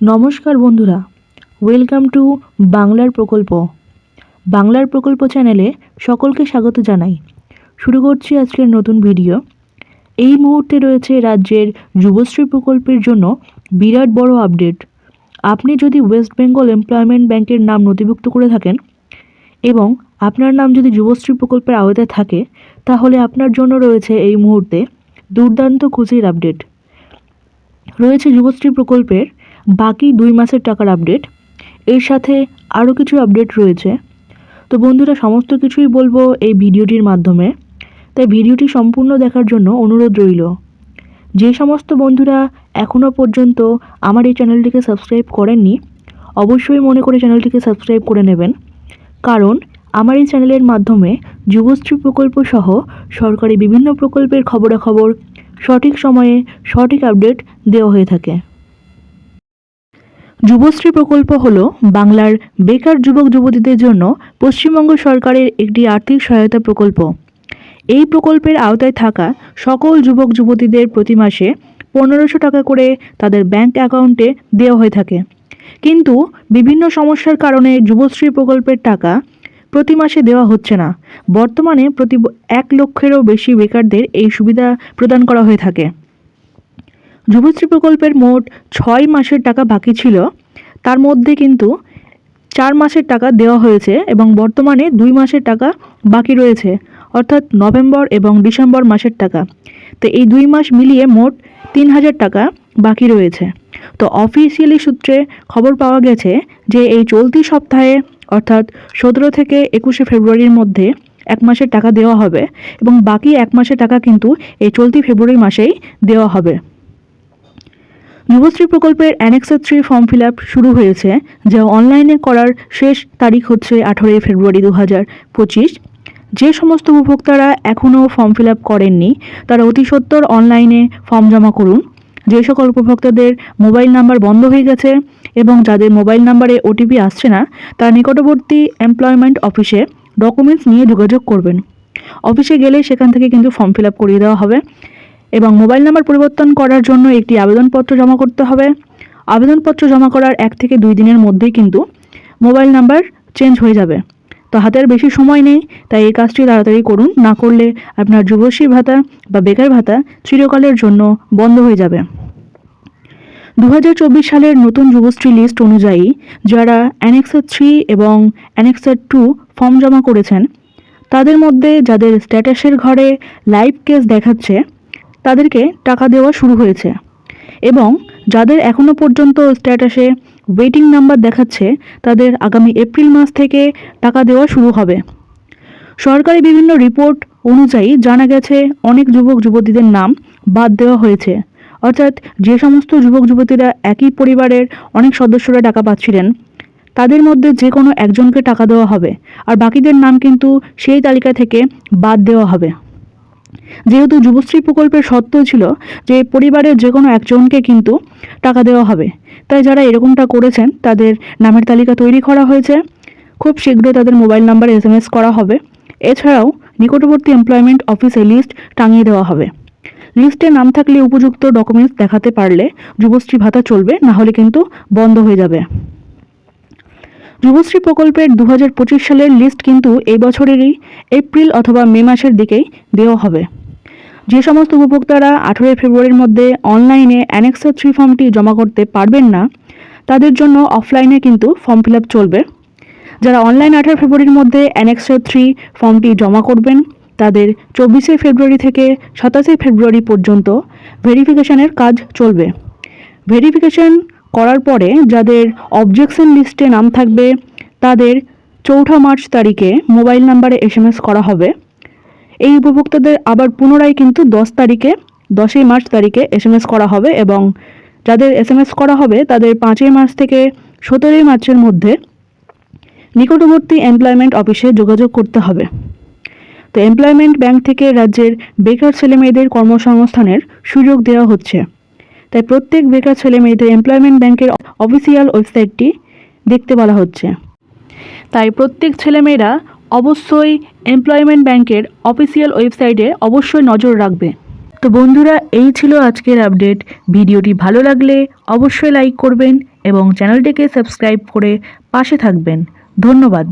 নমস্কার বন্ধুরা, welcome to বাংলার প্রকল্প চ্যানেলে সকলকে স্বাগত জানাই। শুরু করছি আজকের নতুন ভিডিও। এই মুহূর্তে রয়েছে রাজ্যের যুবশ্রী প্রকল্পের জন্য বিরাট বড় আপডেট। আপনি যদি ওয়েস্ট বেঙ্গল এমপ্লয়মেন্ট ব্যাংকের নাম নথিভুক্ত করে থাকেন এবং আপনার নাম যদি যুবশ্রী প্রকল্পের আওতায় থাকে, তাহলে আপনার জন্য রয়েছে এই মুহূর্তে দুর্দান্ত খুশির আপডেট। রয়েছে যুবশ্রী প্রকল্পের বাকি 2 মাসের টাকার আপডেট, এর সাথে আরও কিছু আপডেট রয়েছে। তো বন্ধুরা, সমস্ত কিছুই বলবো এই ভিডিওটির মাধ্যমে, তাই ভিডিওটি সম্পূর্ণ দেখার জন্য অনুরোধ রইল। যে সমস্ত বন্ধুরা এখনও পর্যন্ত আমার এই চ্যানেলটিকে সাবস্ক্রাইব করেননি, অবশ্যই মনে করে চ্যানেলটিকে সাবস্ক্রাইব করে নেবেন, কারণ আমার এই চ্যানেলের মাধ্যমে যুবশ্রী প্রকল্প সহ সরকারি বিভিন্ন প্রকল্পের খবরাখবর সঠিক সময়ে সঠিক আপডেট দেওয়া হয়ে থাকে। যুবশ্রী প্রকল্প হলো বাংলার বেকার যুবক যুবতীদের জন্য পশ্চিমবঙ্গ সরকারের একটি আর্থিক সহায়তা প্রকল্প। এই প্রকল্পের আওতায় থাকা সকল যুবক যুবতীদের প্রতি মাসে 1500 টাকা করে তাদের ব্যাংক অ্যাকাউন্টে দেওয়া হয়ে থাকে। কিন্তু বিভিন্ন সমস্যার কারণে যুবশ্রী প্রকল্পের টাকা প্রতি মাসে দেওয়া হচ্ছে না। বর্তমানে প্রতি 1 লক্ষেরও বেশি বেকারদের এই সুবিধা প্রদান করা হয়ে থাকে। যুবশ্রী প্রকল্পের মোট 6 মাসের টাকা বাকি ছিল, তার মধ্যে কিন্তু 4 মাসের টাকা দেওয়া হয়েছে এবং বর্তমানে 2 মাসের টাকা বাকি রয়েছে, অর্থাৎ নভেম্বর এবং ডিসেম্বর মাসের টাকা। তো এই 2 মাস মিলিয়ে মোট 3000 টাকা বাকি রয়েছে। তো অফিসিয়ালি সূত্রে খবর পাওয়া গেছে যে এই চলতি সপ্তাহে অর্থাৎ 17 থেকে 21শে ফেব্রুয়ারির মধ্যে 1 মাসের টাকা দেওয়া হবে এবং বাকি 1 মাসের টাকা কিন্তু এই চলতি ফেব্রুয়ারি মাসেই দেওয়া হবে। যুবশ্রী প্রকল্পের অ্যানেক্সার 3 ফর্ম ফিল আপ শুরু হয়েছে, যা অনলাইনে করার শেষ তারিখ হচ্ছে 18 ফেব্রুয়ারি 2025। যে সমস্ত উপভোক্তারা এখনও ফর্ম ফিল আপ করেননি, তারা অতি সত্বর অনলাইনে ফর্ম জমা করুন। যে সকল উপভোক্তাদের মোবাইল নাম্বার বন্ধ হয়ে গেছে এবং যাদের মোবাইল নাম্বারে ওটিপি আসছে না, তারা নিকটবর্তী এমপ্লয়মেন্ট অফিসে ডকুমেন্টস নিয়ে যোগাযোগ করবেন। অফিসে গেলে সেখান থেকে কিন্তু ফর্ম ফিল আপ করিয়ে দেওয়া হবে এবং মোবাইল নাম্বার পরিবর্তন করার জন্য একটি আবেদনপত্র জমা করতে হবে। আবেদনপত্র জমা করার 1 থেকে 2 দিনের মধ্যেই কিন্তু মোবাইল নাম্বার চেঞ্জ হয়ে যাবে। তো হাতের বেশি সময় নেই, তাই এই কাজটি তাড়াতাড়ি করুন, না করলে আপনার যুবশ্রী ভাতা বা বেকার ভাতা চিরকালের জন্য বন্ধ হয়ে যাবে। 2024 সালের নতুন যুবশ্রী লিস্ট অনুযায়ী যারা অ্যানেক্সার 3 এবং অ্যানেক্সার 2 ফর্ম জমা করেছেন, তাদের মধ্যে যাদের স্ট্যাটাসের ঘরে লাইভ কেস দেখাচ্ছে তাদেরকে টাকা দেওয়া শুরু হয়েছে এবং যাদের এখনও পর্যন্ত স্ট্যাটাসে ওয়েটিং নাম্বার দেখাচ্ছে তাদের আগামী এপ্রিল মাস থেকে টাকা দেওয়া শুরু হবে। সরকারি বিভিন্ন রিপোর্ট অনুযায়ী জানা গেছে অনেক যুবক যুবতীদের নাম বাদ দেওয়া হয়েছে, অর্থাৎ যে সমস্ত যুবক যুবতীরা একই পরিবারের অনেক সদস্যরা টাকা পাচ্ছিলেন, তাদের মধ্যে যে কোনো একজনকে টাকা দেওয়া হবে আর বাকিদের নাম কিন্তু সেই তালিকা থেকে বাদ দেওয়া হবে। যেহেতু যুবশ্রী প্রকল্পের শর্ত ছিল যে পরিবারের যে কোনো একজনকে কিন্তু টাকা দেওয়া হবে, তাই যারা এরকমটা করেছেন তাদের নামের তালিকা তৈরি করা হয়েছে। খুব শীঘ্রই তাদের মোবাইল নাম্বার SMS করা হবে। এছাড়াও নিকটবর্তী এমপ্লয়মেন্ট অফিসে লিস্ট টাঙিয়ে দেওয়া হবে। লিস্টে নাম থাকলে উপযুক্ত ডকুমেন্টস দেখাতে পারলে যুবশ্রী ভাতা চলবে, না হলে কিন্তু বন্ধ হয়ে যাবে। যুবশ্রী প্রকল্পের 2025 সালের লিস্ট কিন্তু এই বছরেরই এপ্রিল অথবা মে মাসের দিকেই দেওয়া হবে। যে সমস্ত উপভোক্তারা 18 ফেব্রুয়ারির মধ্যে অনলাইনে অ্যানেক্সার 3 ফর্মটি জমা করতে পারবেন না, তাদের জন্য অফলাইনে কিন্তু ফর্ম ফিল আপ চলবে। যারা অনলাইন 18 ফেব্রুয়ারির মধ্যে অ্যানেক্সার 3 ফর্মটি জমা করবেন, তাদের 24 ফেব্রুয়ারি থেকে 27 ফেব্রুয়ারি পর্যন্ত ভেরিফিকেশনের কাজ চলবে। ভেরিফিকেশন করার পরে যাদের অবজেকশন লিস্টে নাম থাকবে তাদের 4 মার্চ তারিখে মোবাইল নাম্বারে SMS করা হবে। এই উপভোক্তাদের আবার পুনরায় কিন্তু 10ই মার্চ তারিখে SMS করা হবে এবং যাদের SMS করা হবে তাদের 5 মার্চ থেকে 17 মার্চের মধ্যে নিকটবর্তী এমপ্লয়মেন্ট অফিসে যোগাযোগ করতে হবে। তো এমপ্লয়মেন্ট ব্যাংক থেকে রাজ্যের বেকার ছেলেমেয়েদের কর্মসংস্থানের সুযোগ দেওয়া হচ্ছে, তাই প্রত্যেক বেকার ছেলেমেয়েদের এমপ্লয়মেন্ট ব্যাংকের অফিসিয়াল ওয়েবসাইটটি দেখতে বলা হচ্ছে। তাই প্রত্যেক ছেলেমেয়েরা অবশ্যই এমপ্লয়মেন্ট ব্যাংকের অফিসিয়াল ওয়েবসাইটে অবশ্যই নজর রাখবে। তো বন্ধুরা, এই ছিল আজকের আপডেট। ভিডিওটি ভালো লাগলে অবশ্যই লাইক করবেন এবং চ্যানেলটিকে সাবস্ক্রাইব করে পাশে থাকবেন। ধন্যবাদ।